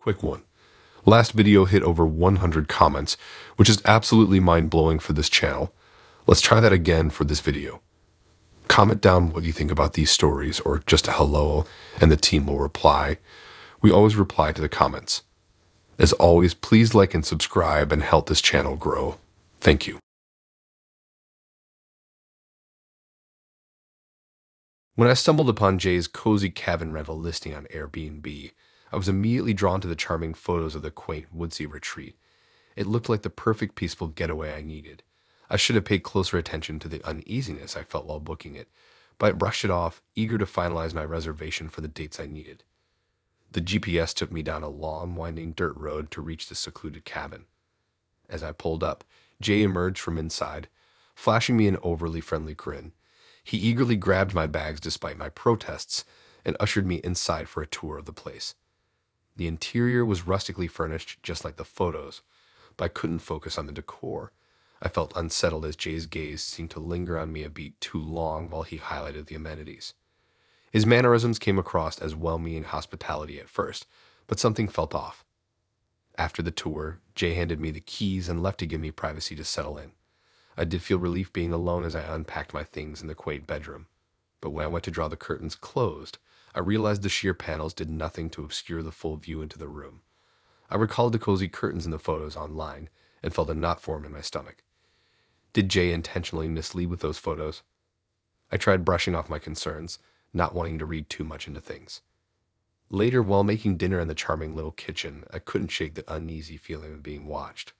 Quick one. Last video hit over 100 comments, which is absolutely mind-blowing for this channel. Let's try that again for this video. Comment down what you think about these stories, or just a hello, and the team will reply. We always reply to the comments. As always, please like and subscribe and help this channel grow. Thank you. When I stumbled upon Jay's cozy cabin rental listing on Airbnb, I was immediately drawn to the charming photos of the quaint woodsy retreat. It looked like the perfect peaceful getaway I needed. I should have paid closer attention to the uneasiness I felt while booking it, but I brushed it off, eager to finalize my reservation for the dates I needed. The GPS took me down a long, winding dirt road to reach the secluded cabin. As I pulled up, Jay emerged from inside, flashing me an overly friendly grin. He eagerly grabbed my bags despite my protests and ushered me inside for a tour of the place. The interior was rustically furnished, just like the photos, but I couldn't focus on the decor. I felt unsettled as Jay's gaze seemed to linger on me a beat too long while he highlighted the amenities. His mannerisms came across as well-meaning hospitality at first, but something felt off. After the tour, Jay handed me the keys and left to give me privacy to settle in. I did feel relief being alone as I unpacked my things in the quaint bedroom. But when I went to draw the curtains closed, I realized the sheer panels did nothing to obscure the full view into the room. I recalled the cozy curtains in the photos online and felt a knot form in my stomach. Did Jay intentionally mislead with those photos? I tried brushing off my concerns, not wanting to read too much into things. Later, while making dinner in the charming little kitchen, I couldn't shake the uneasy feeling of being watched.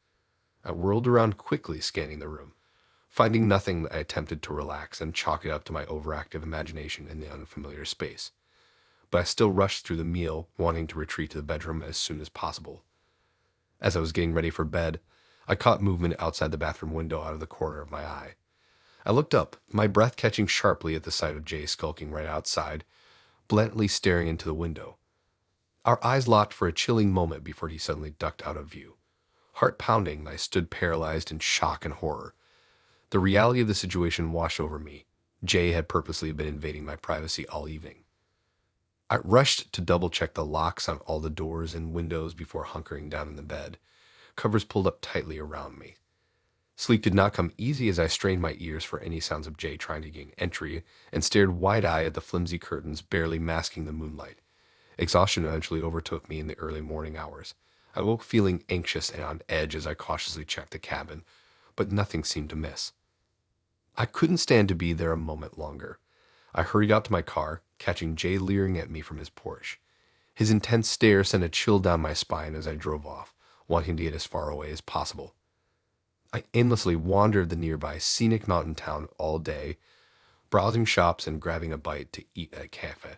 I whirled around quickly, scanning the room. Finding nothing, I attempted to relax and chalk it up to my overactive imagination in the unfamiliar space. But I still rushed through the meal, wanting to retreat to the bedroom as soon as possible. As I was getting ready for bed, I caught movement outside the bathroom window out of the corner of my eye. I looked up, my breath catching sharply at the sight of Jay skulking right outside, blandly staring into the window. Our eyes locked for a chilling moment before he suddenly ducked out of view. Heart pounding, I stood paralyzed in shock and horror. The reality of the situation washed over me. Jay had purposely been invading my privacy all evening. I rushed to double-check the locks on all the doors and windows before hunkering down in the bed, covers pulled up tightly around me. Sleep did not come easy as I strained my ears for any sounds of Jay trying to gain entry and stared wide-eyed at the flimsy curtains barely masking the moonlight. Exhaustion eventually overtook me in the early morning hours. I woke feeling anxious and on edge as I cautiously checked the cabin, but nothing seemed to miss. I couldn't stand to be there a moment longer. I hurried out to my car, catching Jay leering at me from his porch. His intense stare sent a chill down my spine as I drove off, wanting to get as far away as possible. I aimlessly wandered the nearby scenic mountain town all day, browsing shops and grabbing a bite to eat at a cafe.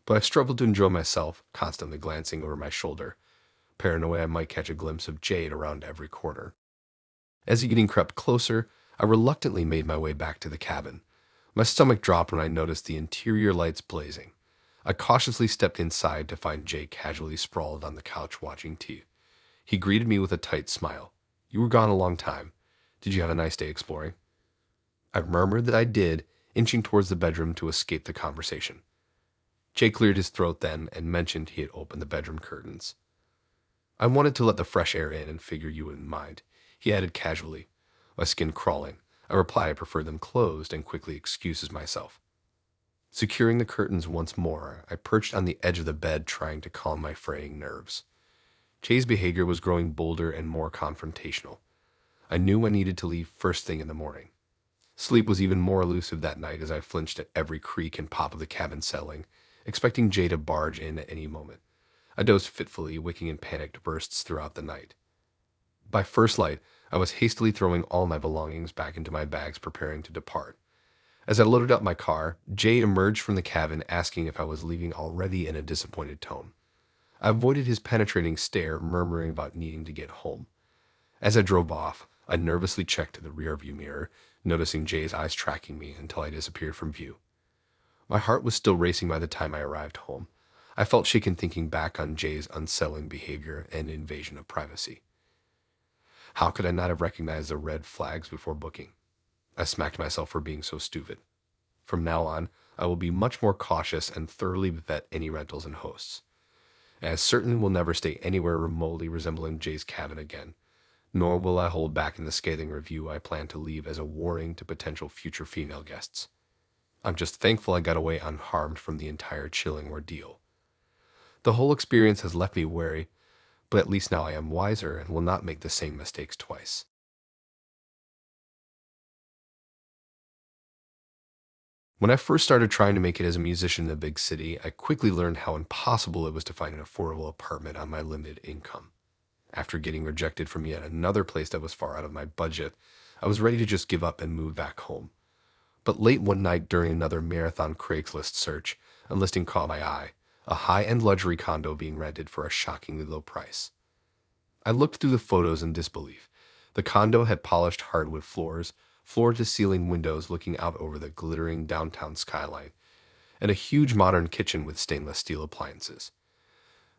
But I struggled to enjoy myself, constantly glancing over my shoulder, paranoid I might catch a glimpse of Jade around every corner. As the evening crept closer, I reluctantly made my way back to the cabin. My stomach dropped when I noticed the interior lights blazing. I cautiously stepped inside to find Jay casually sprawled on the couch watching TV. He greeted me with a tight smile. "You were gone a long time. Did you have a nice day exploring?" I murmured that I did, inching towards the bedroom to escape the conversation. Jay cleared his throat then and mentioned he had opened the bedroom curtains. "I wanted to let the fresh air in and figure you wouldn't mind," he added casually, my skin crawling. I replied I preferred them closed and quickly excuses myself. Securing the curtains once more, I perched on the edge of the bed trying to calm my fraying nerves. Jay's behavior was growing bolder and more confrontational. I knew I needed to leave first thing in the morning. Sleep was even more elusive that night as I flinched at every creak and pop of the cabin ceiling, expecting Jay to barge in at any moment. I dozed fitfully, waking in panicked bursts throughout the night. By first light, I was hastily throwing all my belongings back into my bags, preparing to depart. As I loaded up my car, Jay emerged from the cabin asking if I was leaving already in a disappointed tone. I avoided his penetrating stare, murmuring about needing to get home. As I drove off, I nervously checked the rearview mirror, noticing Jay's eyes tracking me until I disappeared from view. My heart was still racing by the time I arrived home. I felt shaken thinking back on Jay's unsettling behavior and invasion of privacy. How could I not have recognized the red flags before booking? I smacked myself for being so stupid. From now on, I will be much more cautious and thoroughly vet any rentals and hosts. and I certainly will never stay anywhere remotely resembling Jay's cabin again, nor will I hold back in the scathing review I plan to leave as a warning to potential future female guests. I'm just thankful I got away unharmed from the entire chilling ordeal. The whole experience has left me wary, but at least now I am wiser and will not make the same mistakes twice. When I first started trying to make it as a musician in a big city, I quickly learned how impossible it was to find an affordable apartment on my limited income. After getting rejected from yet another place that was far out of my budget, I was ready to just give up and move back home. But late one night during another marathon Craigslist search, a listing caught my eye, a high-end luxury condo being rented for a shockingly low price. I looked through the photos in disbelief. The condo had polished hardwood floors, floor-to-ceiling windows looking out over the glittering downtown skyline, and a huge modern kitchen with stainless steel appliances.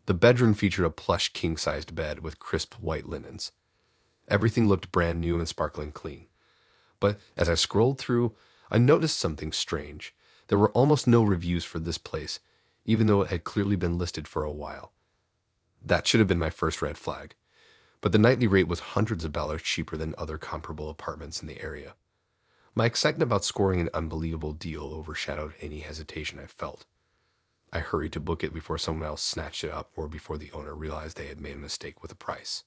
The bedroom featured a plush king-sized bed with crisp white linens. Everything looked brand new and sparkling clean. But as I scrolled through, I noticed something strange. There were almost no reviews for this place, even though it had clearly been listed for a while. That should have been my first red flag. But the nightly rate was hundreds of dollars cheaper than other comparable apartments in the area. My excitement about scoring an unbelievable deal overshadowed any hesitation I felt. I hurried to book it before someone else snatched it up or before the owner realized they had made a mistake with the price.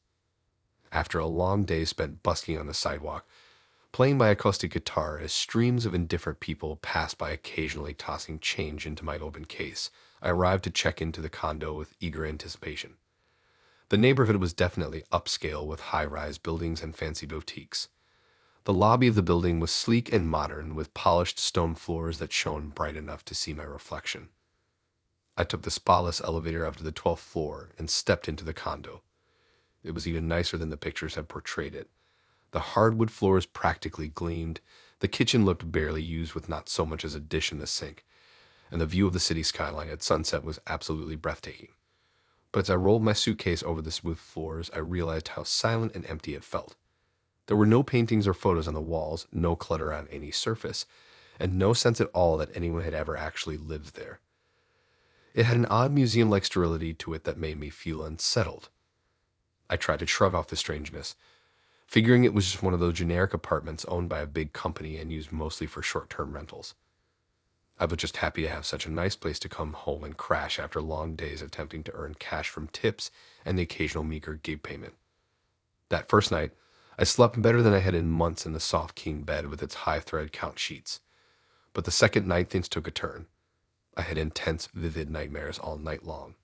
After a long day spent busking on the sidewalk, playing my acoustic guitar as streams of indifferent people passed by occasionally tossing change into my open case, I arrived to check into the condo with eager anticipation. The neighborhood was definitely upscale with high-rise buildings and fancy boutiques. The lobby of the building was sleek and modern with polished stone floors that shone bright enough to see my reflection. I took the spotless elevator up to the 12th floor and stepped into the condo. It was even nicer than the pictures had portrayed it. The hardwood floors practically gleamed, the kitchen looked barely used with not so much as a dish in the sink, and the view of the city skyline at sunset was absolutely breathtaking. But as I rolled my suitcase over the smooth floors, I realized how silent and empty it felt. There were no paintings or photos on the walls, no clutter on any surface, and no sense at all that anyone had ever actually lived there. It had an odd museum-like sterility to it that made me feel unsettled. I tried to shrug off the strangeness, figuring it was just one of those generic apartments owned by a big company and used mostly for short-term rentals. I was just happy to have such a nice place to come home and crash after long days attempting to earn cash from tips and the occasional meager gig payment. That first night, I slept better than I had in months in the soft king bed with its high thread count sheets. But the second night things took a turn. I had intense, vivid nightmares all night long.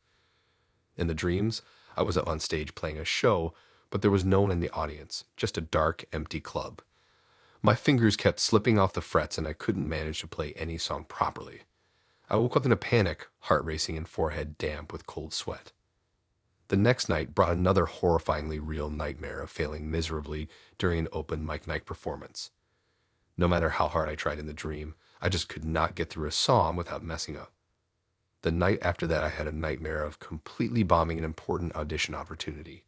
In the dreams, I was up on stage playing a show, but there was no one in the audience, just a dark, empty club. My fingers kept slipping off the frets and I couldn't manage to play any song properly. I woke up in a panic, heart racing and forehead damp with cold sweat. The next night brought another horrifyingly real nightmare of failing miserably during an open mic night performance. No matter how hard I tried in the dream, I just could not get through a song without messing up. The night after that, I had a nightmare of completely bombing an important audition opportunity.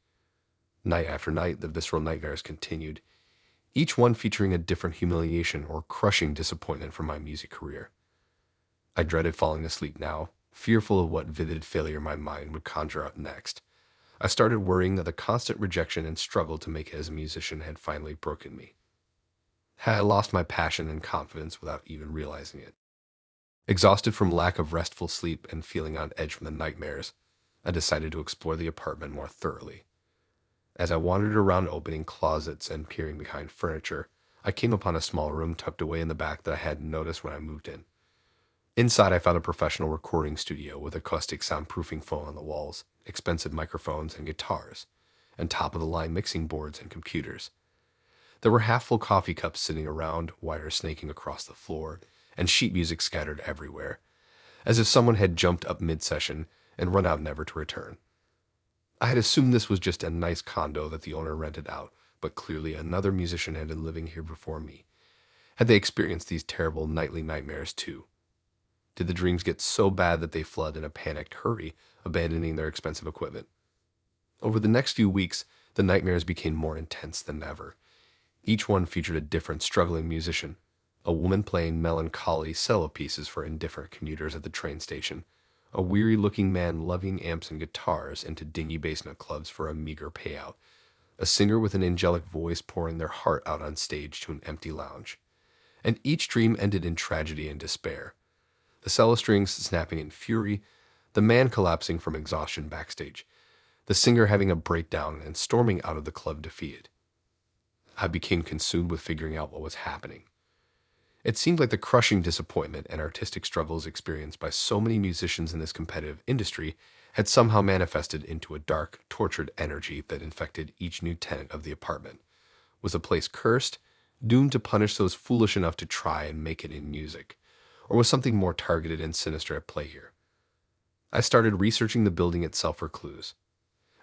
Night after night, the visceral nightmares continued, each one featuring a different humiliation or crushing disappointment from my music career. I dreaded falling asleep now, fearful of what vivid failure my mind would conjure up next. I started worrying that the constant rejection and struggle to make it as a musician had finally broken me. Had I lost my passion and confidence without even realizing it? Exhausted from lack of restful sleep and feeling on edge from the nightmares, I decided to explore the apartment more thoroughly. As I wandered around opening closets and peering behind furniture, I came upon a small room tucked away in the back that I hadn't noticed when I moved in. Inside, I found a professional recording studio with acoustic soundproofing foam on the walls, expensive microphones and guitars, and top-of-the-line mixing boards and computers. There were half-full coffee cups sitting around, wires snaking across the floor, and sheet music scattered everywhere, as if someone had jumped up mid-session and run out never to return. I had assumed this was just a nice condo that the owner rented out, but clearly another musician had been living here before me. Had they experienced these terrible nightly nightmares too? Did the dreams get so bad that they fled in a panicked hurry, abandoning their expensive equipment? Over the next few weeks, the nightmares became more intense than ever. Each one featured a different struggling musician, a woman playing melancholy cello pieces for indifferent commuters at the train station, A weary-looking man loving amps and guitars into dingy basement clubs for a meager payout. A singer with an angelic voice pouring their heart out on stage to an empty lounge. And each dream ended in tragedy and despair. The cello strings snapping in fury, the man collapsing from exhaustion backstage, the singer having a breakdown and storming out of the club defeated. I became consumed with figuring out what was happening. It seemed like the crushing disappointment and artistic struggles experienced by so many musicians in this competitive industry had somehow manifested into a dark, tortured energy that infected each new tenant of the apartment. Was the place cursed, doomed to punish those foolish enough to try and make it in music? Or was something more targeted and sinister at play here? I started researching the building itself for clues.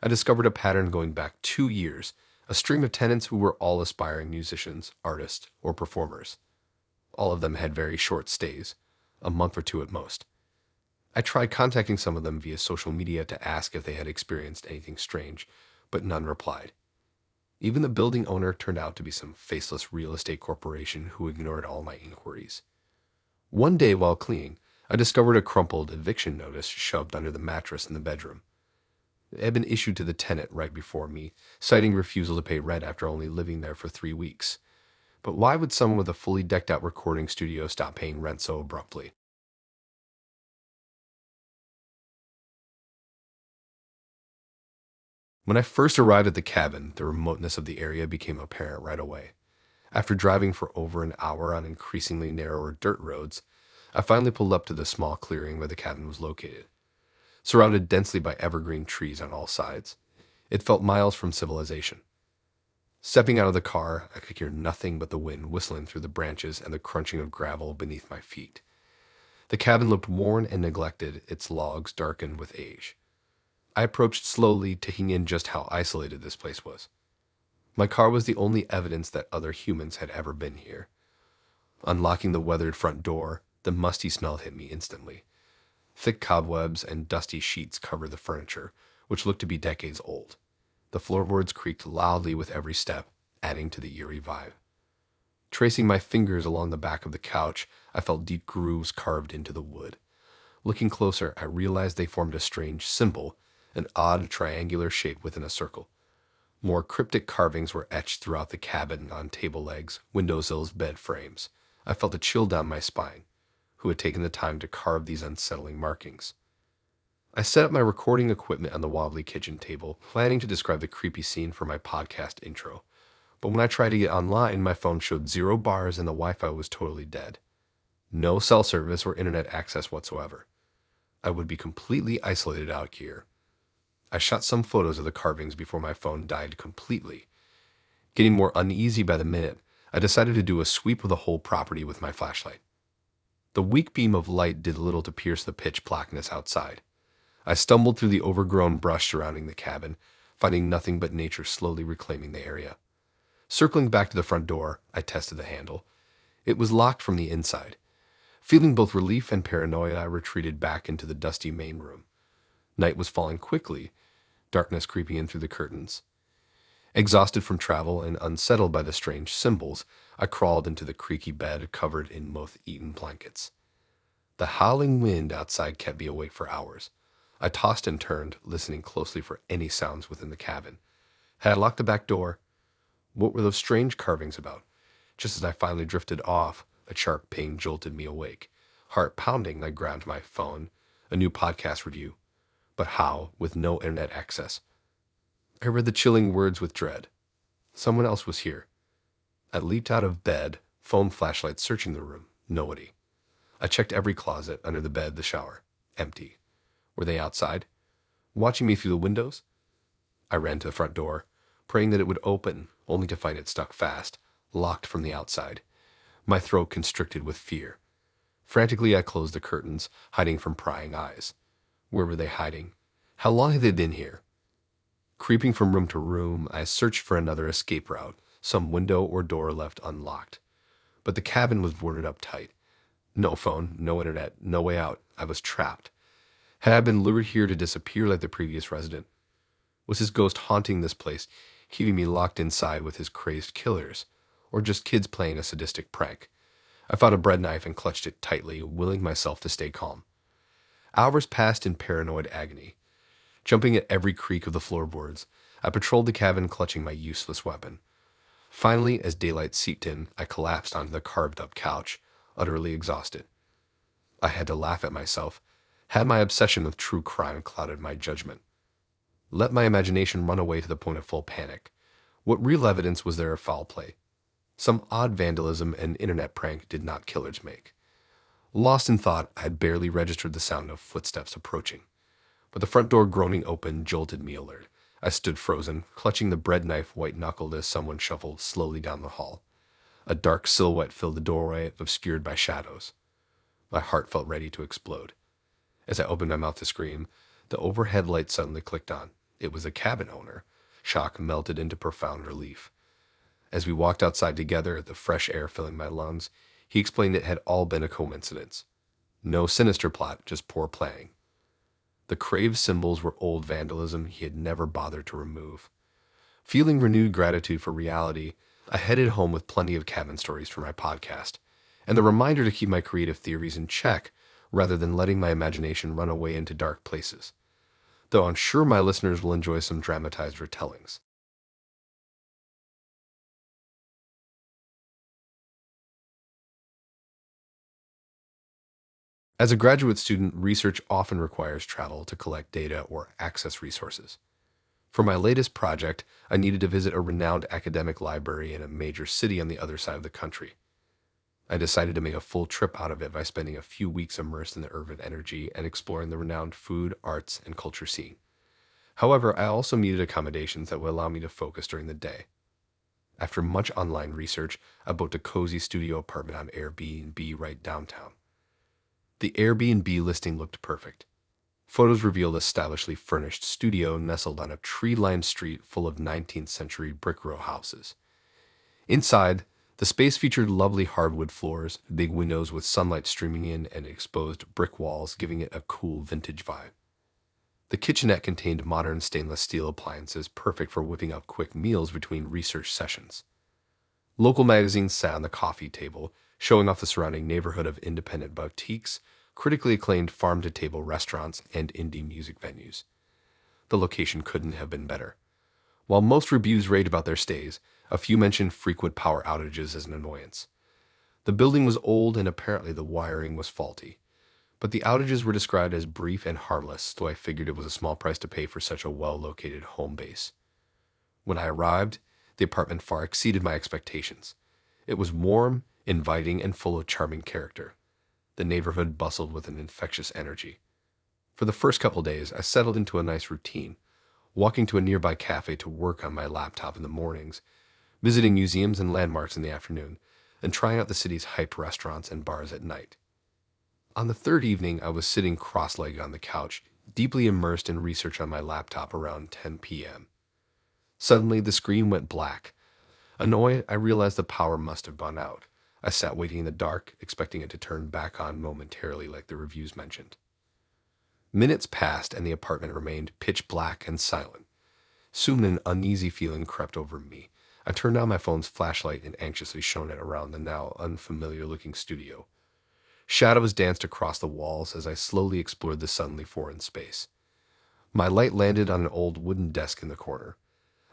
I discovered a pattern going back 2 years, a string of tenants who were all aspiring musicians, artists, or performers. All of them had very short stays, a month or two at most. I tried contacting some of them via social media to ask if they had experienced anything strange, but none replied. Even the building owner turned out to be some faceless real estate corporation who ignored all my inquiries. One day while cleaning, I discovered a crumpled eviction notice shoved under the mattress in the bedroom. It had been issued to the tenant right before me, citing refusal to pay rent after only living there for 3 weeks. But why would someone with a fully decked-out recording studio stop paying rent so abruptly? When I first arrived at the cabin, the remoteness of the area became apparent right away. After driving for over an hour on increasingly narrower dirt roads, I finally pulled up to the small clearing where the cabin was located. Surrounded densely by evergreen trees on all sides, it felt miles from civilization. Stepping out of the car, I could hear nothing but the wind whistling through the branches and the crunching of gravel beneath my feet. The cabin looked worn and neglected, its logs darkened with age. I approached slowly, taking in just how isolated this place was. My car was the only evidence that other humans had ever been here. Unlocking the weathered front door, the musty smell hit me instantly. Thick cobwebs and dusty sheets covered the furniture, which looked to be decades old. The floorboards creaked loudly with every step, adding to the eerie vibe. Tracing my fingers along the back of the couch, I felt deep grooves carved into the wood. Looking closer, I realized they formed a strange symbol, an odd triangular shape within a circle. More cryptic carvings were etched throughout the cabin on table legs, windowsills, bed frames. I felt a chill down my spine. Who had taken the time to carve these unsettling markings? I set up my recording equipment on the wobbly kitchen table, planning to describe the creepy scene for my podcast intro. But when I tried to get online, my phone showed 0 bars and the Wi-Fi was totally dead. No cell service or internet access whatsoever. I would be completely isolated out here. I shot some photos of the carvings before my phone died completely. Getting more uneasy by the minute, I decided to do a sweep of the whole property with my flashlight. The weak beam of light did little to pierce the pitch blackness outside. I stumbled through the overgrown brush surrounding the cabin, finding nothing but nature slowly reclaiming the area. Circling back to the front door, I tested the handle. It was locked from the inside. Feeling both relief and paranoia, I retreated back into the dusty main room. Night was falling quickly, darkness creeping in through the curtains. Exhausted from travel and unsettled by the strange symbols, I crawled into the creaky bed covered in moth-eaten blankets. The howling wind outside kept me awake for hours. I tossed and turned, listening closely for any sounds within the cabin. Had I locked the back door? What were those strange carvings about? Just as I finally drifted off, a sharp pain jolted me awake. Heart pounding, I grabbed my phone. A new podcast review. But how, with no internet access? I read the chilling words with dread. Someone else was here. I leaped out of bed, phone flashlight searching the room. Nobody. I checked every closet, under the bed, the shower. Empty. Were they outside? Watching me through the windows? I ran to the front door, praying that it would open, only to find it stuck fast, locked from the outside. My throat constricted with fear. Frantically, I closed the curtains, hiding from prying eyes. Where were they hiding? How long had they been here? Creeping from room to room, I searched for another escape route, some window or door left unlocked. But the cabin was boarded up tight. No phone, no internet, no way out. I was trapped. Had I been lured here to disappear like the previous resident? Was his ghost haunting this place, keeping me locked inside with his crazed killers? Or just kids playing a sadistic prank? I found a bread knife and clutched it tightly, willing myself to stay calm. Hours passed in paranoid agony. Jumping at every creak of the floorboards, I patrolled the cabin clutching my useless weapon. Finally, as daylight seeped in, I collapsed onto the carved-up couch, utterly exhausted. I had to laugh at myself. Had my obsession with true crime clouded my judgment? Let my imagination run away to the point of full panic. What real evidence was there of foul play? Some odd vandalism and internet prank did not killers make. Lost in thought, I had barely registered the sound of footsteps approaching. But the front door groaning open jolted me alert. I stood frozen, clutching the bread knife white-knuckled as someone shuffled slowly down the hall. A dark silhouette filled the doorway, obscured by shadows. My heart felt ready to explode. As I opened my mouth to scream, the overhead light suddenly clicked on. It was the cabin owner. Shock melted into profound relief. As we walked outside together, the fresh air filling my lungs, he explained it had all been a coincidence. No sinister plot, just poor planning. The craved symbols were old vandalism he had never bothered to remove. Feeling renewed gratitude for reality, I headed home with plenty of cabin stories for my podcast, and the reminder to keep my creative theories in check rather than letting my imagination run away into dark places. Though I'm sure my listeners will enjoy some dramatized retellings. As a graduate student, research often requires travel to collect data or access resources. For my latest project, I needed to visit a renowned academic library in a major city on the other side of the country. I decided to make a full trip out of it by spending a few weeks immersed in the urban energy and exploring the renowned food, arts, and culture scene. However, I also needed accommodations that would allow me to focus during the day. After much online research, I booked a cozy studio apartment on Airbnb right downtown. The Airbnb listing looked perfect. Photos revealed a stylishly furnished studio nestled on a tree-lined street full of 19th century brick row houses. Inside, the space featured lovely hardwood floors, big windows with sunlight streaming in, and exposed brick walls giving it a cool vintage vibe. The kitchenette contained modern stainless steel appliances perfect for whipping up quick meals between research sessions. Local magazines sat on the coffee table, showing off the surrounding neighborhood of independent boutiques, critically acclaimed farm-to-table restaurants, and indie music venues. The location couldn't have been better. While most reviews rave about their stays, a few mentioned frequent power outages as an annoyance. The building was old and apparently the wiring was faulty, but the outages were described as brief and harmless, though I figured it was a small price to pay for such a well-located home base. When I arrived, the apartment far exceeded my expectations. It was warm, inviting, and full of charming character. The neighborhood bustled with an infectious energy. For the first couple days, I settled into a nice routine, walking to a nearby cafe to work on my laptop in the mornings, visiting museums and landmarks in the afternoon, and trying out the city's hyped restaurants and bars at night. On the third evening, I was sitting cross-legged on the couch, deeply immersed in research on my laptop around 10 p.m. Suddenly, the screen went black. Annoyed, I realized the power must have gone out. I sat waiting in the dark, expecting it to turn back on momentarily like the reviews mentioned. Minutes passed and the apartment remained pitch black and silent. Soon an uneasy feeling crept over me. I turned on my phone's flashlight and anxiously shone it around the now unfamiliar-looking studio. Shadows danced across the walls as I slowly explored the suddenly foreign space. My light landed on an old wooden desk in the corner.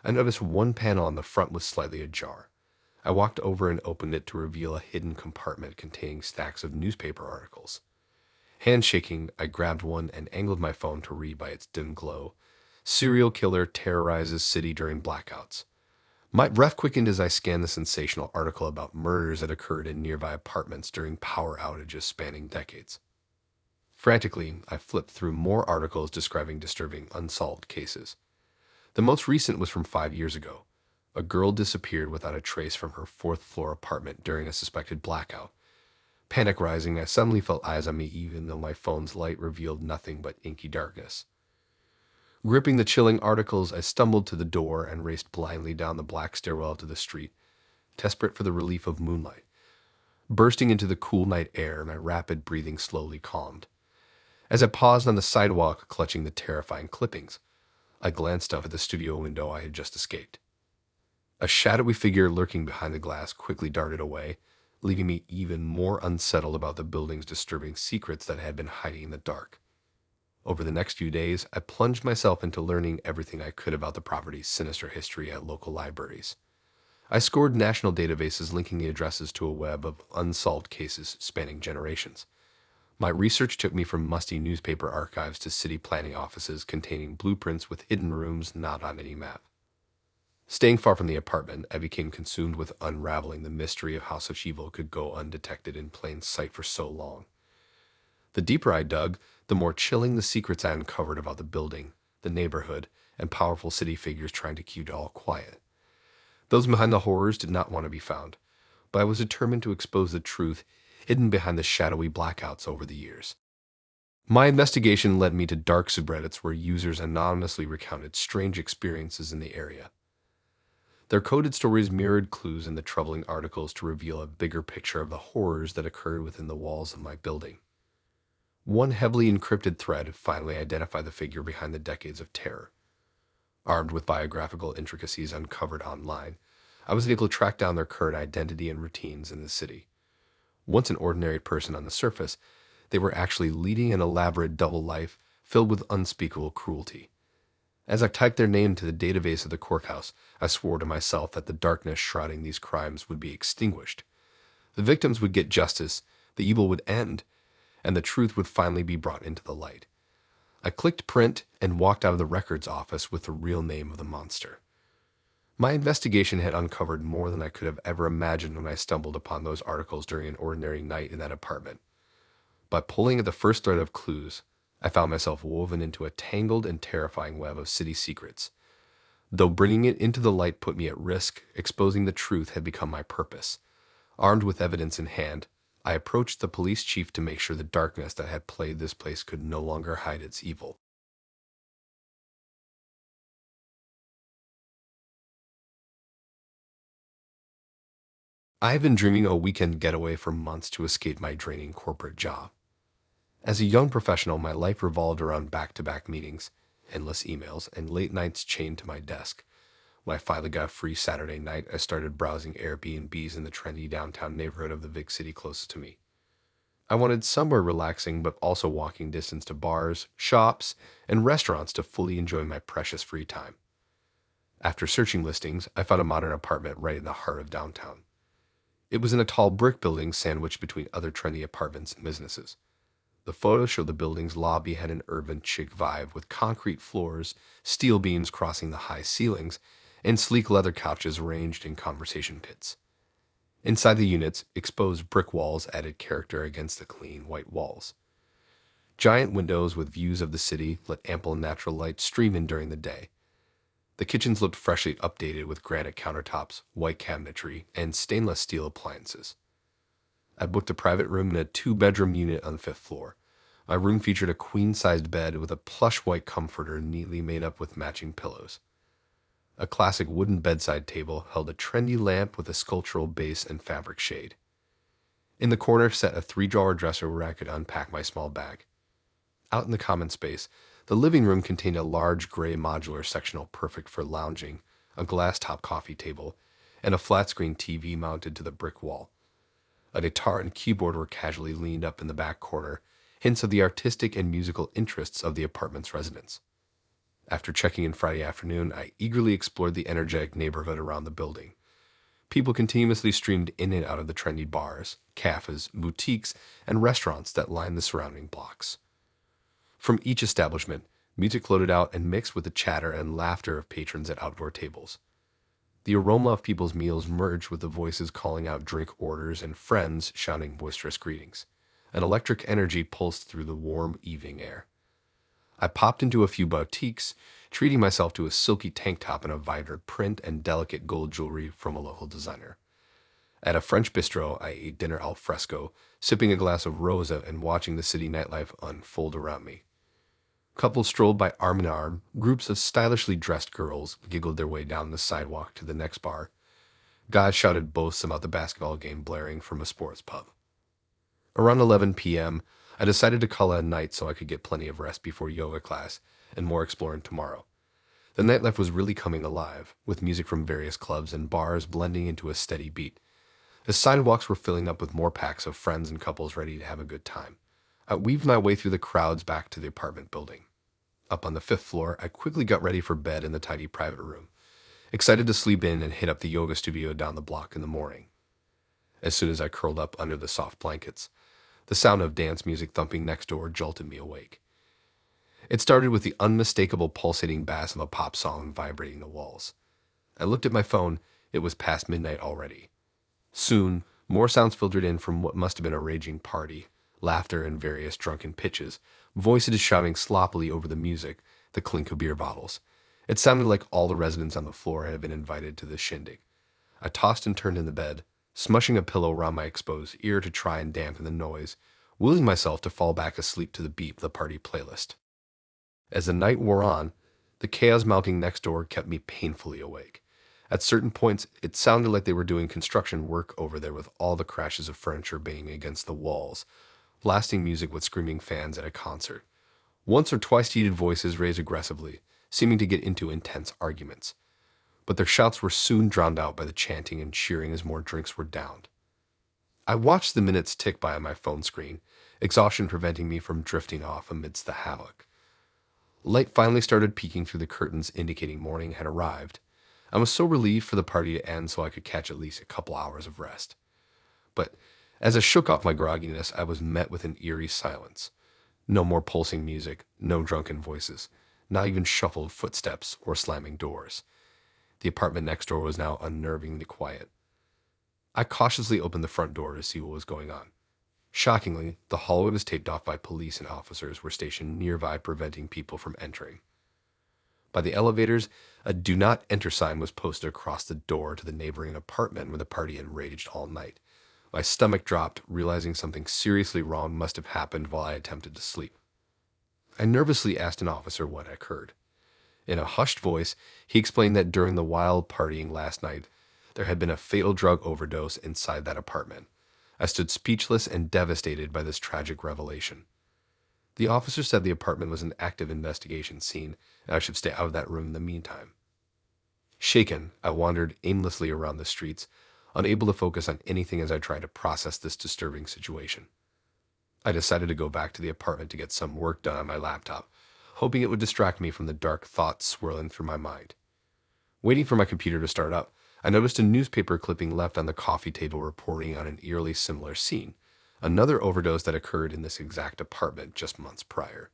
I noticed one panel on the front was slightly ajar. I walked over and opened it to reveal a hidden compartment containing stacks of newspaper articles. Handshaking, I grabbed one and angled my phone to read by its dim glow. Serial killer terrorizes city during blackouts. My breath quickened as I scanned the sensational article about murders that occurred in nearby apartments during power outages spanning decades. Frantically, I flipped through more articles describing disturbing unsolved cases. The most recent was from 5 years ago. A girl disappeared without a trace from her fourth-floor apartment during a suspected blackout. Panic rising, I suddenly felt eyes on me even though my phone's light revealed nothing but inky darkness. Gripping the chilling articles, I stumbled to the door and raced blindly down the black stairwell to the street, desperate for the relief of moonlight. Bursting into the cool night air, my rapid breathing slowly calmed. As I paused on the sidewalk, clutching the terrifying clippings, I glanced up at the studio window I had just escaped. A shadowy figure lurking behind the glass quickly darted away, leaving me even more unsettled about the building's disturbing secrets that had been hiding in the dark. Over the next few days, I plunged myself into learning everything I could about the property's sinister history at local libraries. I scored national databases linking the addresses to a web of unsolved cases spanning generations. My research took me from musty newspaper archives to city planning offices containing blueprints with hidden rooms not on any map. Staying far from the apartment, I became consumed with unraveling the mystery of how such evil could go undetected in plain sight for so long. The deeper I dug, the more chilling the secrets I uncovered about the building, the neighborhood, and powerful city figures trying to keep it all quiet. Those behind the horrors did not want to be found, but I was determined to expose the truth hidden behind the shadowy blackouts over the years. My investigation led me to dark subreddits where users anonymously recounted strange experiences in the area. Their coded stories mirrored clues in the troubling articles to reveal a bigger picture of the horrors that occurred within the walls of my building. One heavily encrypted thread finally identified the figure behind the decades of terror. Armed with biographical intricacies uncovered online, I was able to track down their current identity and routines in the city. Once an ordinary person on the surface, they were actually leading an elaborate double life filled with unspeakable cruelty. As I typed their name into the database of the courthouse, I swore to myself that the darkness shrouding these crimes would be extinguished. The victims would get justice, the evil would end, and the truth would finally be brought into the light. I clicked print and walked out of the records office with the real name of the monster. My investigation had uncovered more than I could have ever imagined when I stumbled upon those articles during an ordinary night in that apartment. By pulling at the first thread of clues, I found myself woven into a tangled and terrifying web of city secrets. Though bringing it into the light put me at risk, exposing the truth had become my purpose. Armed with evidence in hand, I approached the police chief to make sure the darkness that had plagued this place could no longer hide its evil. I have been dreaming of a weekend getaway for months to escape my draining corporate job. As a young professional, my life revolved around back-to-back meetings, endless emails, and late nights chained to my desk. When I finally got a free Saturday night, I started browsing Airbnbs in the trendy downtown neighborhood of the big city closest to me. I wanted somewhere relaxing but also walking distance to bars, shops, and restaurants to fully enjoy my precious free time. After searching listings, I found a modern apartment right in the heart of downtown. It was in a tall brick building sandwiched between other trendy apartments and businesses. The photos showed the building's lobby had an urban chic vibe with concrete floors, steel beams crossing the high ceilings, and sleek leather couches arranged in conversation pits. Inside the units, exposed brick walls added character against the clean white walls. Giant windows with views of the city let ample natural light stream in during the day. The kitchens looked freshly updated with granite countertops, white cabinetry, and stainless steel appliances. I booked a private room in a two-bedroom unit on the fifth floor. My room featured a queen-sized bed with a plush white comforter neatly made up with matching pillows. A classic wooden bedside table held a trendy lamp with a sculptural base and fabric shade. In the corner sat a three-drawer dresser where I could unpack my small bag. Out in the common space, the living room contained a large gray modular sectional perfect for lounging, a glass-top coffee table, and a flat-screen TV mounted to the brick wall. A guitar and keyboard were casually leaned up in the back corner, hints of the artistic and musical interests of the apartment's residents. After checking in Friday afternoon, I eagerly explored the energetic neighborhood around the building. People continuously streamed in and out of the trendy bars, cafes, boutiques, and restaurants that lined the surrounding blocks. From each establishment, music floated out and mixed with the chatter and laughter of patrons at outdoor tables. The aroma of people's meals merged with the voices calling out drink orders and friends shouting boisterous greetings. An electric energy pulsed through the warm evening air. I popped into a few boutiques, treating myself to a silky tank top and a vibrant print and delicate gold jewelry from a local designer. At a French bistro, I ate dinner al fresco, sipping a glass of rosé and watching the city nightlife unfold around me. Couples strolled by arm in arm, groups of stylishly dressed girls giggled their way down the sidewalk to the next bar. Guys shouted boasts about the basketball game blaring from a sports pub. Around 11 p.m., I decided to call it a night so I could get plenty of rest before yoga class and more exploring tomorrow. The nightlife was really coming alive, with music from various clubs and bars blending into a steady beat. The sidewalks were filling up with more packs of friends and couples ready to have a good time. I weaved my way through the crowds back to the apartment building. Up on the fifth floor, I quickly got ready for bed in the tidy private room, excited to sleep in and hit up the yoga studio down the block in the morning. As soon as I curled up under the soft blankets, the sound of dance music thumping next door jolted me awake. It started with the unmistakable pulsating bass of a pop song vibrating the walls. I looked at my phone. It was past midnight already. Soon, more sounds filtered in from what must have been a raging party, laughter in various drunken pitches, voices shouting sloppily over the music, the clink of beer bottles. It sounded like all the residents on the floor had been invited to the shindig. I tossed and turned in the bed, smushing a pillow around my exposed ear to try and dampen the noise, willing myself to fall back asleep to the beat of the party playlist. As the night wore on, the chaos mounting next door kept me painfully awake. At certain points, it sounded like they were doing construction work over there with all the crashes of furniture banging against the walls, blasting music with screaming fans at a concert. Once or twice heated voices raised aggressively, seeming to get into intense arguments. But their shouts were soon drowned out by the chanting and cheering as more drinks were downed. I watched the minutes tick by on my phone screen, exhaustion preventing me from drifting off amidst the havoc. Light finally started peeking through the curtains, indicating morning had arrived. I was so relieved for the party to end so I could catch at least a couple hours of rest. But as I shook off my grogginess, I was met with an eerie silence. No more pulsing music, no drunken voices, not even shuffled footsteps or slamming doors. The apartment next door was now unnervingly quiet. I cautiously opened the front door to see what was going on. Shockingly, the hallway was taped off by police and officers were stationed nearby, preventing people from entering. By the elevators, a "Do Not Enter" sign was posted across the door to the neighboring apartment where the party had raged all night. My stomach dropped, realizing something seriously wrong must have happened while I attempted to sleep. I nervously asked an officer what had occurred. In a hushed voice, he explained that during the wild partying last night, there had been a fatal drug overdose inside that apartment. I stood speechless and devastated by this tragic revelation. The officer said the apartment was an active investigation scene, and I should stay out of that room in the meantime. Shaken, I wandered aimlessly around the streets, unable to focus on anything as I tried to process this disturbing situation. I decided to go back to the apartment to get some work done on my laptop, hoping it would distract me from the dark thoughts swirling through my mind. Waiting for my computer to start up, I noticed a newspaper clipping left on the coffee table reporting on an eerily similar scene, another overdose that occurred in this exact apartment just months prior.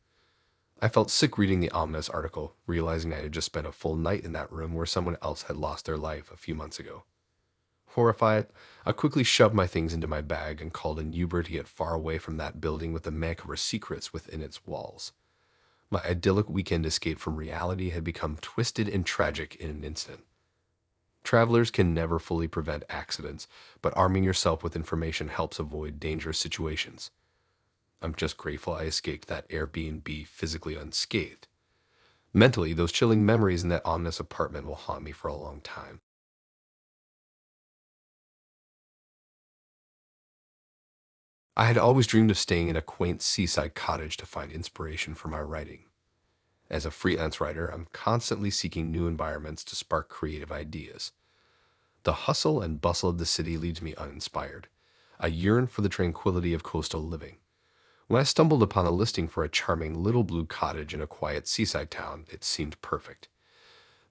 I felt sick reading the ominous article, realizing I had just spent a full night in that room where someone else had lost their life a few months ago. Horrified, I quickly shoved my things into my bag and called an Uber to get far away from that building with the macabre secrets within its walls. My idyllic weekend escape from reality had become twisted and tragic in an instant. Travelers can never fully prevent accidents, but arming yourself with information helps avoid dangerous situations. I'm just grateful I escaped that Airbnb physically unscathed. Mentally, those chilling memories in that ominous apartment will haunt me for a long time. I had always dreamed of staying in a quaint seaside cottage to find inspiration for my writing. As a freelance writer, I'm constantly seeking new environments to spark creative ideas. The hustle and bustle of the city leaves me uninspired. I yearn for the tranquility of coastal living. When I stumbled upon a listing for a charming little blue cottage in a quiet seaside town, it seemed perfect.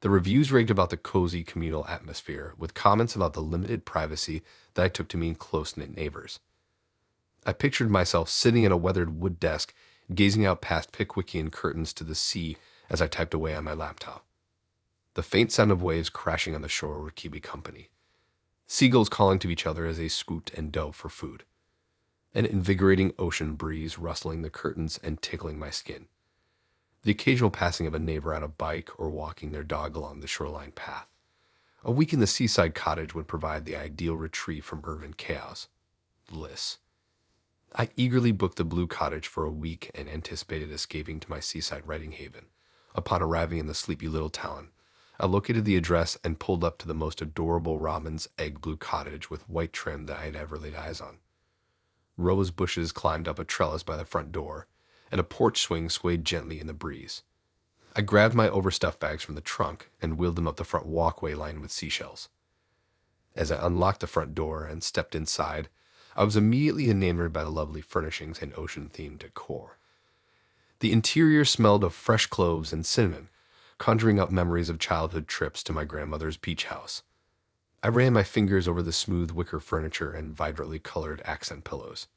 The reviews raved about the cozy communal atmosphere, with comments about the limited privacy that I took to mean close-knit neighbors. I pictured myself sitting at a weathered wood desk, gazing out past Pickwickian curtains to the sea as I typed away on my laptop. The faint sound of waves crashing on the shore would keep me company. Seagulls calling to each other as they swooped and dove for food. An invigorating ocean breeze rustling the curtains and tickling my skin. The occasional passing of a neighbor on a bike or walking their dog along the shoreline path. A week in the seaside cottage would provide the ideal retreat from urban chaos. Bliss. I eagerly booked the blue cottage for a week and anticipated escaping to my seaside writing haven. Upon arriving in the sleepy little town, I located the address and pulled up to the most adorable Robin's egg blue cottage with white trim that I had ever laid eyes on. Rose bushes climbed up a trellis by the front door, and a porch swing swayed gently in the breeze. I grabbed my overstuffed bags from the trunk and wheeled them up the front walkway lined with seashells. As I unlocked the front door and stepped inside, I was immediately enamored by the lovely furnishings and ocean-themed decor. The interior smelled of fresh cloves and cinnamon, conjuring up memories of childhood trips to my grandmother's beach house. I ran my fingers over the smooth wicker furniture and vibrantly colored accent pillows.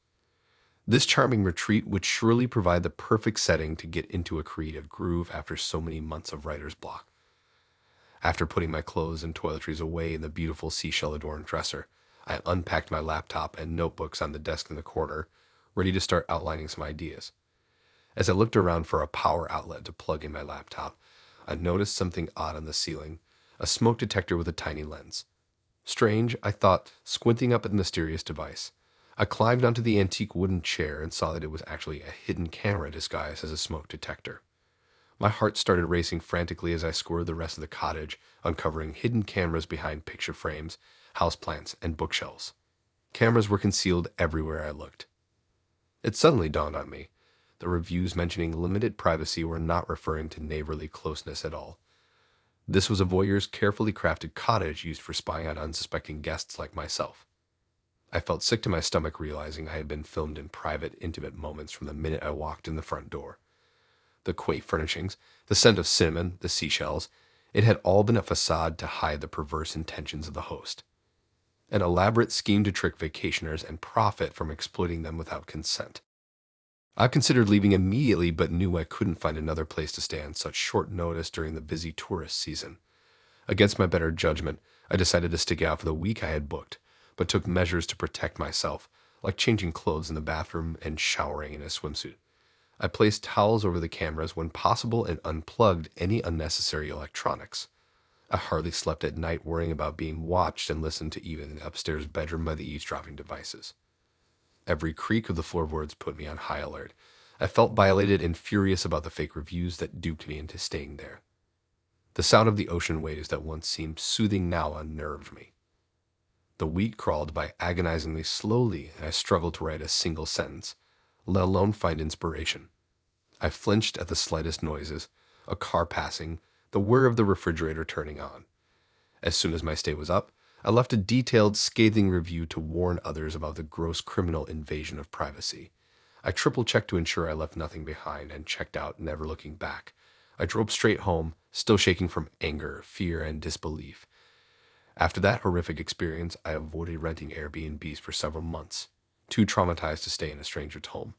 This charming retreat would surely provide the perfect setting to get into a creative groove after so many months of writer's block. After putting my clothes and toiletries away in the beautiful seashell-adorned dresser, I unpacked my laptop and notebooks on the desk in the corner, ready to start outlining some ideas. As I looked around for a power outlet to plug in my laptop, I noticed something odd on the ceiling, a smoke detector with a tiny lens. Strange, I thought, squinting up at the mysterious device. I climbed onto the antique wooden chair and saw that it was actually a hidden camera disguised as a smoke detector. My heart started racing frantically as I scoured the rest of the cottage, uncovering hidden cameras behind picture frames, houseplants, and bookshelves. Cameras were concealed everywhere I looked. It suddenly dawned on me. The reviews mentioning limited privacy were not referring to neighborly closeness at all. This was a voyeur's carefully crafted cottage used for spying on unsuspecting guests like myself. I felt sick to my stomach realizing I had been filmed in private, intimate moments from the minute I walked in the front door. The quaint furnishings, the scent of cinnamon, the seashells, it had all been a facade to hide the perverse intentions of the host. An elaborate scheme to trick vacationers and profit from exploiting them without consent. I considered leaving immediately but knew I couldn't find another place to stay on such short notice during the busy tourist season. Against my better judgment, I decided to stick out for the week I had booked, but took measures to protect myself, like changing clothes in the bathroom and showering in a swimsuit. I placed towels over the cameras when possible and unplugged any unnecessary electronics. I hardly slept at night worrying about being watched and listened to even in the upstairs bedroom by the eavesdropping devices. Every creak of the floorboards put me on high alert. I felt violated and furious about the fake reviews that duped me into staying there. The sound of the ocean waves that once seemed soothing now unnerved me. The week crawled by agonizingly slowly, and I struggled to write a single sentence, let alone find inspiration. I flinched at the slightest noises, a car passing, the whir of the refrigerator turning on. As soon as my stay was up, I left a detailed, scathing review to warn others about the gross criminal invasion of privacy. I triple-checked to ensure I left nothing behind and checked out, never looking back. I drove straight home, still shaking from anger, fear, and disbelief. After that horrific experience, I avoided renting Airbnbs for several months, too traumatized to stay in a stranger's home.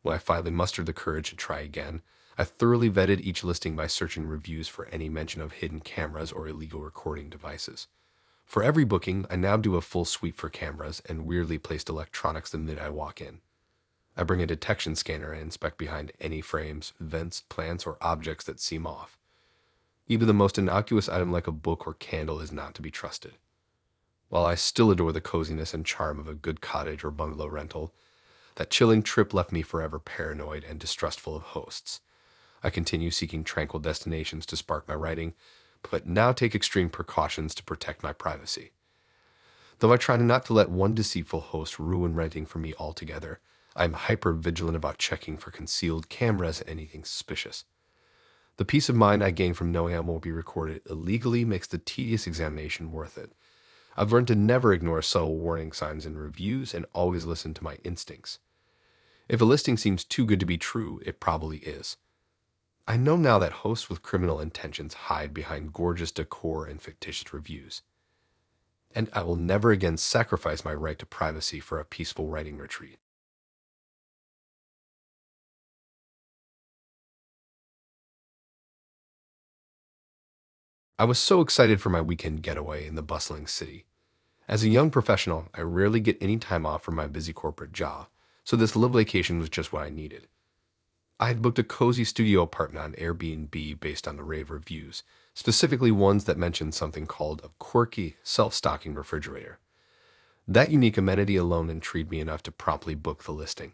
When I finally mustered the courage to try again, I thoroughly vetted each listing by searching reviews for any mention of hidden cameras or illegal recording devices. For every booking, I now do a full sweep for cameras and weirdly placed electronics the minute I walk in. I bring a detection scanner and inspect behind any frames, vents, plants, or objects that seem off. Even the most innocuous item like a book or candle is not to be trusted. While I still adore the coziness and charm of a good cottage or bungalow rental, that chilling trip left me forever paranoid and distrustful of hosts. I continue seeking tranquil destinations to spark my writing, but now take extreme precautions to protect my privacy. Though I try not to let one deceitful host ruin renting for me altogether, I am hyper-vigilant about checking for concealed cameras and anything suspicious. The peace of mind I gain from knowing I won't be recorded illegally makes the tedious examination worth it. I've learned to never ignore subtle warning signs in reviews and always listen to my instincts. If a listing seems too good to be true, it probably is. I know now that hosts with criminal intentions hide behind gorgeous decor and fictitious reviews. And I will never again sacrifice my right to privacy for a peaceful writing retreat. I was so excited for my weekend getaway in the bustling city. As a young professional, I rarely get any time off from my busy corporate job, so this little vacation was just what I needed. I had booked a cozy studio apartment on Airbnb based on the rave reviews, specifically ones that mentioned something called a quirky, self-stocking refrigerator. That unique amenity alone intrigued me enough to promptly book the listing.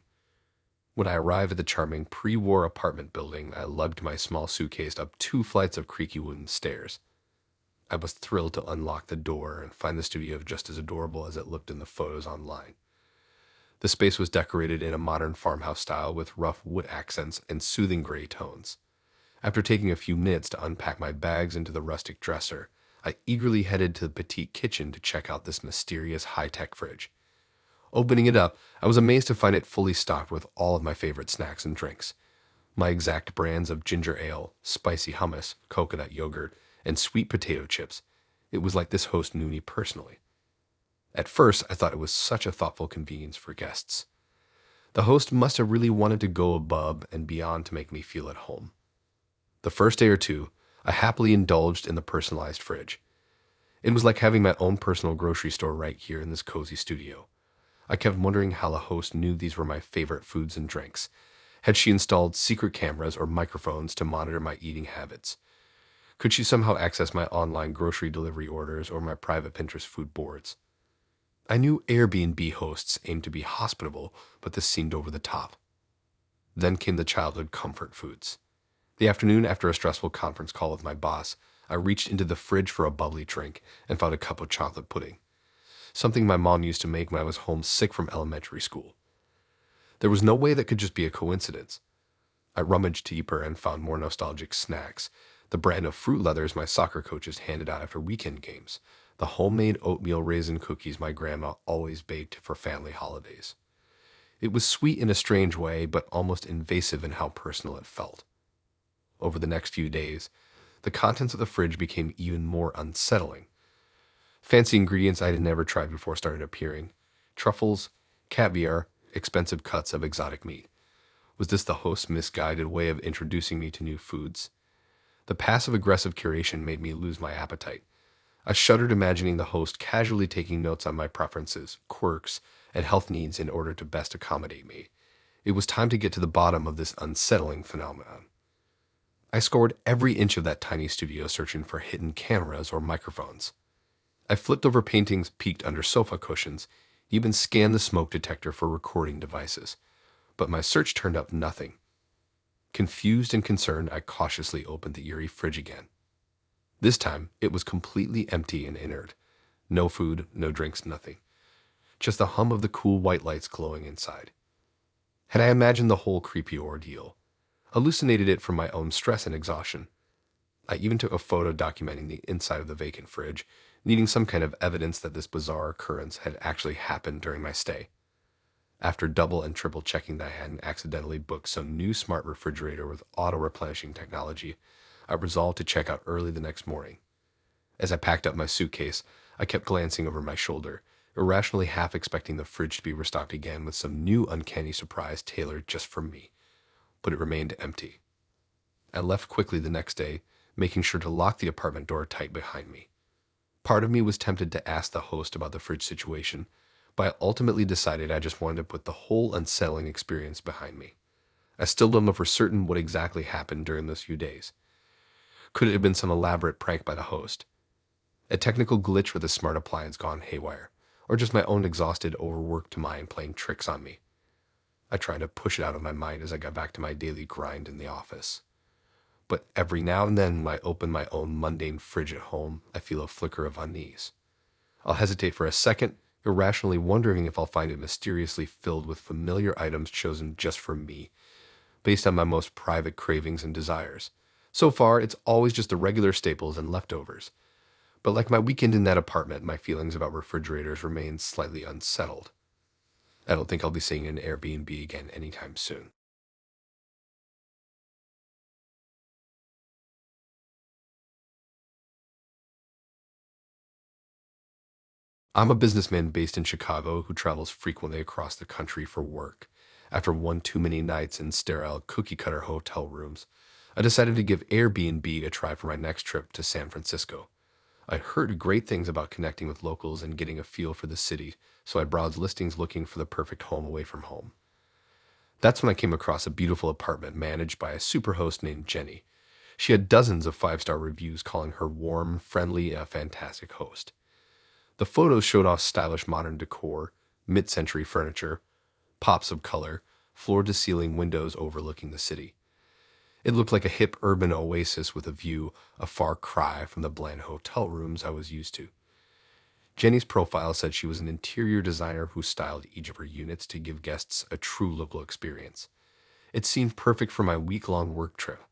When I arrived at the charming pre-war apartment building, I lugged my small suitcase up 2 flights of creaky wooden stairs. I was thrilled to unlock the door and find the studio just as adorable as it looked in the photos online. The space was decorated in a modern farmhouse style with rough wood accents and soothing gray tones. After taking a few minutes to unpack my bags into the rustic dresser, I eagerly headed to the petite kitchen to check out this mysterious high-tech fridge. Opening it up, I was amazed to find it fully stocked with all of my favorite snacks and drinks. My exact brands of ginger ale, spicy hummus, coconut yogurt, and sweet potato chips. It was like this host knew me personally. At first, I thought it was such a thoughtful convenience for guests. The host must have really wanted to go above and beyond to make me feel at home. The first day or two, I happily indulged in the personalized fridge. It was like having my own personal grocery store right here in this cozy studio. I kept wondering how the host knew these were my favorite foods and drinks. Had she installed secret cameras or microphones to monitor my eating habits? Could she somehow access my online grocery delivery orders or my private Pinterest food boards? I knew Airbnb hosts aimed to be hospitable, but this seemed over the top. Then came the childhood comfort foods. The afternoon after a stressful conference call with my boss, I reached into the fridge for a bubbly drink and found a cup of chocolate pudding, something my mom used to make when I was homesick from elementary school. There was no way that could just be a coincidence. I rummaged deeper and found more nostalgic snacks, the brand of fruit leathers my soccer coaches handed out after weekend games, the homemade oatmeal raisin cookies my grandma always baked for family holidays. It was sweet in a strange way, but almost invasive in how personal it felt. Over the next few days, the contents of the fridge became even more unsettling. Fancy ingredients I had never tried before started appearing. Truffles, caviar, expensive cuts of exotic meat. Was this the host's misguided way of introducing me to new foods? The passive-aggressive curation made me lose my appetite. I shuddered imagining the host casually taking notes on my preferences, quirks, and health needs in order to best accommodate me. It was time to get to the bottom of this unsettling phenomenon. I scoured every inch of that tiny studio searching for hidden cameras or microphones. I flipped over paintings peeked under sofa cushions, even scanned the smoke detector for recording devices. But my search turned up nothing. Confused and concerned, I cautiously opened the eerie fridge again. This time, it was completely empty and inert. No food, no drinks, nothing. Just the hum of the cool white lights glowing inside. Had I imagined the whole creepy ordeal? Hallucinated it from my own stress and exhaustion? I even took a photo documenting the inside of the vacant fridge, needing some kind of evidence that this bizarre occurrence had actually happened during my stay. After double and triple checking that I hadn't accidentally booked some new smart refrigerator with auto-replenishing technology, I resolved to check out early the next morning. As I packed up my suitcase, I kept glancing over my shoulder, irrationally half expecting the fridge to be restocked again with some new uncanny surprise tailored just for me. But it remained empty. I left quickly the next day, making sure to lock the apartment door tight behind me. Part of me was tempted to ask the host about the fridge situation, but I ultimately decided I just wanted to put the whole unsettling experience behind me. I still don't know for certain what exactly happened during those few days. Could it have been some elaborate prank by the host? A technical glitch with a smart appliance gone haywire? Or just my own exhausted, overworked mind playing tricks on me? I tried to push it out of my mind as I got back to my daily grind in the office. But every now and then when I open my own mundane fridge at home, I feel a flicker of unease. I'll hesitate for a second, irrationally wondering if I'll find it mysteriously filled with familiar items chosen just for me, based on my most private cravings and desires. So far, it's always just the regular staples and leftovers. But like my weekend in that apartment, my feelings about refrigerators remain slightly unsettled. I don't think I'll be seeing an Airbnb again anytime soon. I'm a businessman based in Chicago who travels frequently across the country for work. After one too many nights in sterile cookie-cutter hotel rooms, I decided to give Airbnb a try for my next trip to San Francisco. I heard great things about connecting with locals and getting a feel for the city, so I browsed listings looking for the perfect home away from home. That's when I came across a beautiful apartment managed by a superhost named Jenny. She had dozens of five-star reviews calling her warm, friendly, and a fantastic host. The photos showed off stylish modern decor, mid-century furniture, pops of color, floor-to-ceiling windows overlooking the city. It looked like a hip urban oasis with a view a far cry from the bland hotel rooms I was used to. Jenny's profile said she was an interior designer who styled each of her units to give guests a true local experience. It seemed perfect for my week-long work trip.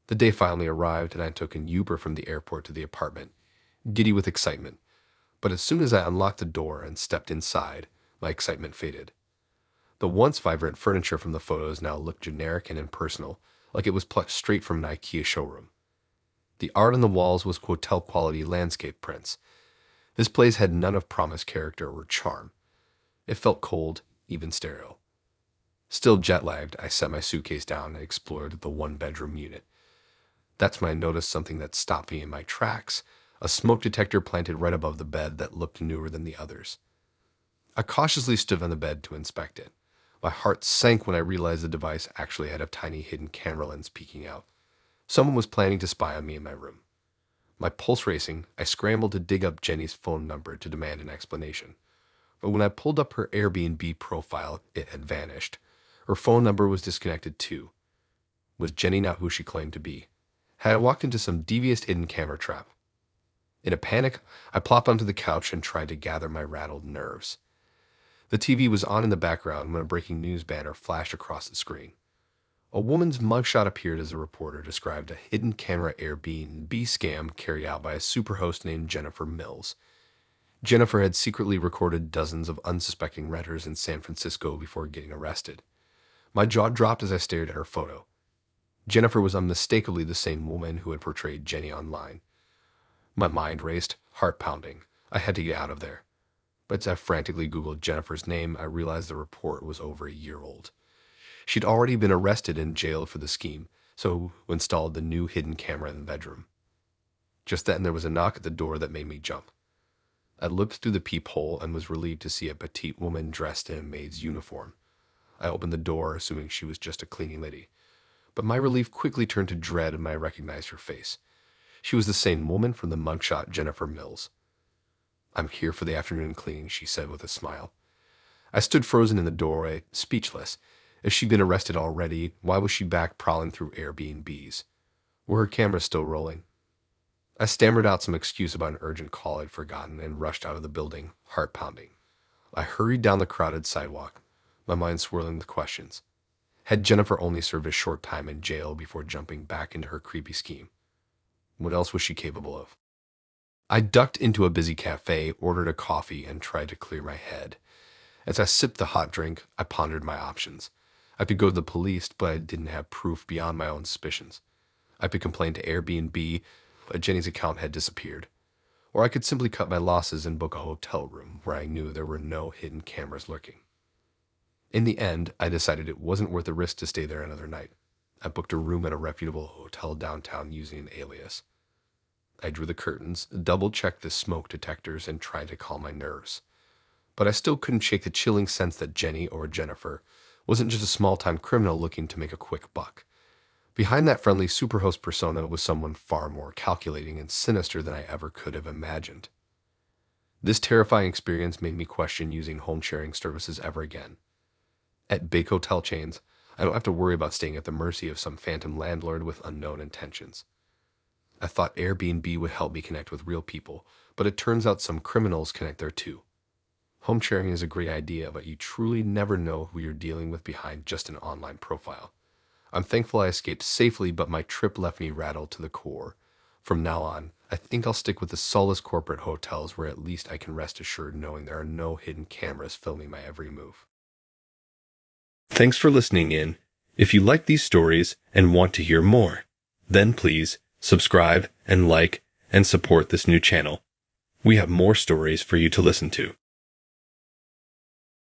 The day finally arrived and I took an Uber from the airport to the apartment, giddy with excitement. But as soon as I unlocked the door and stepped inside, My excitement faded. The once vibrant furniture from the photos now looked generic and impersonal, like it was plucked straight from an IKEA showroom. The art on the walls was hotel-quality landscape prints. This place had none of promised character or charm. It felt cold, even sterile. Still jet-lagged, I set my suitcase down and explored the one-bedroom unit. That's when I noticed something that stopped me in my tracks, a smoke detector planted right above the bed that looked newer than the others. I cautiously stood on the bed to inspect it. My heart sank when I realized the device actually had a tiny hidden camera lens peeking out. Someone was planning to spy on me in my room. My pulse racing, I scrambled to dig up Jenny's phone number to demand an explanation. But when I pulled up her Airbnb profile, it had vanished. Her phone number was disconnected too. Was Jenny not who she claimed to be? Had I walked into some devious hidden camera trap? In a panic, I plopped onto the couch and tried to gather my rattled nerves. The TV was on in the background when a breaking news banner flashed across the screen. A woman's mugshot appeared as a reporter described a hidden camera Airbnb scam carried out by a superhost named Jennifer Mills. Jennifer had secretly recorded dozens of unsuspecting renters in San Francisco before getting arrested. My jaw dropped as I stared at her photo. Jennifer was unmistakably the same woman who had portrayed Jenny online. My mind raced, heart pounding. I had to get out of there. But as I frantically Googled Jennifer's name, I realized the report was over a year old. She'd already been arrested and jailed for the scheme, so installed the new hidden camera in the bedroom. Just then there was a knock at the door that made me jump. I looked through the peephole and was relieved to see a petite woman dressed in a maid's uniform. I opened the door, assuming she was just a cleaning lady. But my relief quickly turned to dread when I recognized her face. She was the same woman from the mugshot, Jennifer Mills. "I'm here for the afternoon cleaning," she said with a smile. I stood frozen in the doorway, speechless. If she'd been arrested already, why was she back prowling through Airbnbs? Were her cameras still rolling? I stammered out some excuse about an urgent call I'd forgotten and rushed out of the building, heart pounding. I hurried down the crowded sidewalk, my mind swirling with questions. Had Jennifer only served a short time in jail before jumping back into her creepy scheme? What else was she capable of? I ducked into a busy cafe, ordered a coffee, and tried to clear my head. As I sipped the hot drink, I pondered my options. I could go to the police, but I didn't have proof beyond my own suspicions. I could complain to Airbnb, but Jenny's account had disappeared. Or I could simply cut my losses and book a hotel room where I knew there were no hidden cameras lurking. In the end, I decided it wasn't worth the risk to stay there another night. I booked a room at a reputable hotel downtown using an alias. I drew the curtains, double-checked the smoke detectors, and tried to calm my nerves. But I still couldn't shake the chilling sense that Jenny, or Jennifer, wasn't just a small-time criminal looking to make a quick buck. Behind that friendly superhost persona was someone far more calculating and sinister than I ever could have imagined. This terrifying experience made me question using home-sharing services ever again. At big hotel chains, I don't have to worry about staying at the mercy of some phantom landlord with unknown intentions. I thought Airbnb would help me connect with real people, but it turns out some criminals connect there too. Home sharing is a great idea, but you truly never know who you're dealing with behind just an online profile. I'm thankful I escaped safely, but my trip left me rattled to the core. From now on, I think I'll stick with the soulless corporate hotels where at least I can rest assured knowing there are no hidden cameras filming my every move. Thanks for listening in. If you like these stories and want to hear more, then please subscribe and like and support this new channel. We have more stories for you to listen to.